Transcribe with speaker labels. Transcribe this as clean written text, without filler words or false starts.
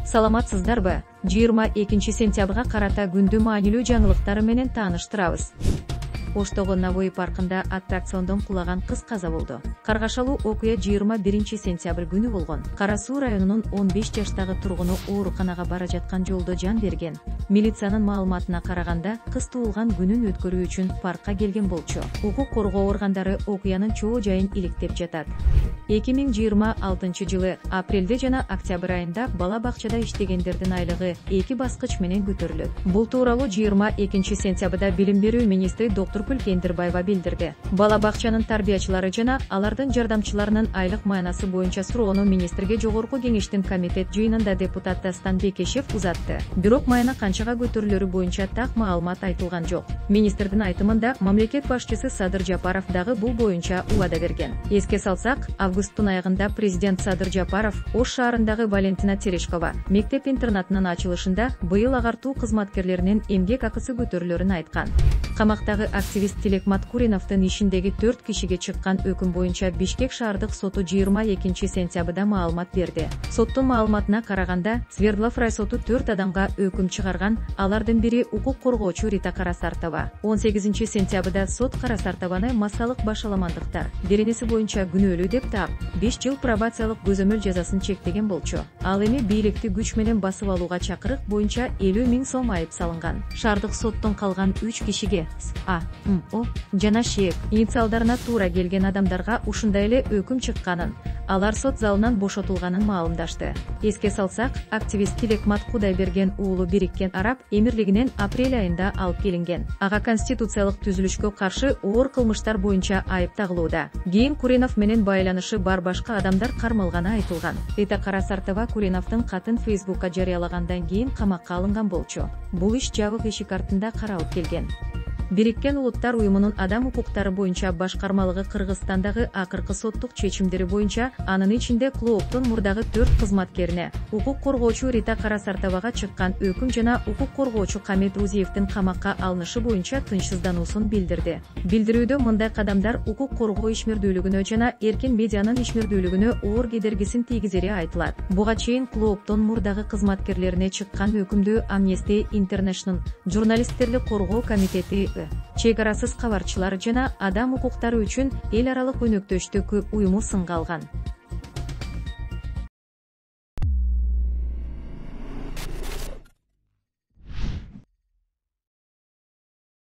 Speaker 1: Саламатсыздарбы? 22 сентябрга карата күндү маанилүү жаңылыктары менен тааныштырабыз. Оштогу Навои паркында аттракциондон кулаган кыз каза болду. Каргашалуу окуя 21 сентябрь күнү болгон. Кара Суу районунун 15 жаштагы тургуну ооруканага бара жаткан жолдо жан берген. Милициянын маалыматына караганда, кыз туулган күнүн өткөрүү үчүн паркка келген болчу. Укук коргоо органдары окуянын чоо жайын иликтеп жатат. 2026 жылы апрелде жана октябрь айында бала бакчада иштегендердин айлыгы 2 баскыч менен көтөрүлөт. Бул тууралуу 22 сентябрда билим берүү министри доктор Кендирбаева билдирди. Бала бакчанын тарбиячылары жана алардын жардамчыларынын айлык маанасы боюнча суроону министрге жогорку кеңештин комитет жыйынында депутат Дастан Бекешев узатты. Бирок майна канчага көтөрүлөрү боюнча так маалымат айтылган жок. Министрдин айтымында мамлекет башчысы Садыр Жапаров дагы бул боюнча убада берген. Эске салсак, августтун аягында президент Садыр Жапаров Ош шаарындагы Валентина Терешкова мектеп-интернатынын ачылышында быйыл агартуу кызматкерлеринин эмгек акысы көтөрүлөрүн айткан. Камактагы активист Тилек Маткуриновдун ишиндеги 4 кишиге чыккан өкүм боюнча Бишкек шаардык соту 22 сентябрда маалымат берди. Соттун маалыматына караганда, Свердлов райсоту 4 адамга өкүм чыгарган, алардын бири укук коргоочу Рита Карасартова. 18 сентябрда сот Карасартованы массалык башаламандыктар беренеси боюнча күнөөлүү деп таап, 5 жыл пробациялык көзөмөл жазасын чектеген болчу. Ал эми бийликти күч менен басып алууга чакырык боюнча 50 000 сом айып салынган. Шаардык соттон калган 3 кишиге А, О жана Ш инициалдарына туура келген адамдарга ушундай эле өкүм чыкканын, алар сот залынан бошотулганын маалымдашты. Эске салсак, активист Тилек Маткудайберген уулу Бириккен Араб Эмирлигинен апрель айында алып келинген. Ага конституциялык түзүлүшкө каршы оор кылмыштар боюнча айып тагылууда. Кийин Куринов менен байланышы бар башка адамдар кармалганы айтылган. Рита Карасартова Куриновдун катын Фейсбукка жарыялагандан кийин камакка алынган болчу. Бул иш жабык эшик артында каралып келген. Бириккен Улуттар уюмунун адам укуктары боюнча башкармалыгы Кыргызстандагы акыркы соттук чечимдери боюнча анын ичинде клооптун мурдагы 4 кызматкерине, укук коргоочу Рита Карасартовага чыккан өкүм жана укук коргоочу Камет Узиевдин камакка алынышы боюнча тынчсыздануусун билдирди. Билдирүүдө мындай кадамдар укук коргоо ишмердүүлүгүнө жана эркин медианын ишмердүүлүгүнө оор кедергисин тийгизери айтылат. Буга чейин клооптун мурдагы кызматкерлерине чыккан өкүмдү Amnesty International журналисттерди коргоо комитети чек арасыз кабарчылар жана адам укуктары үчүн эл аралык өнөктөштүк уюму сынга алган.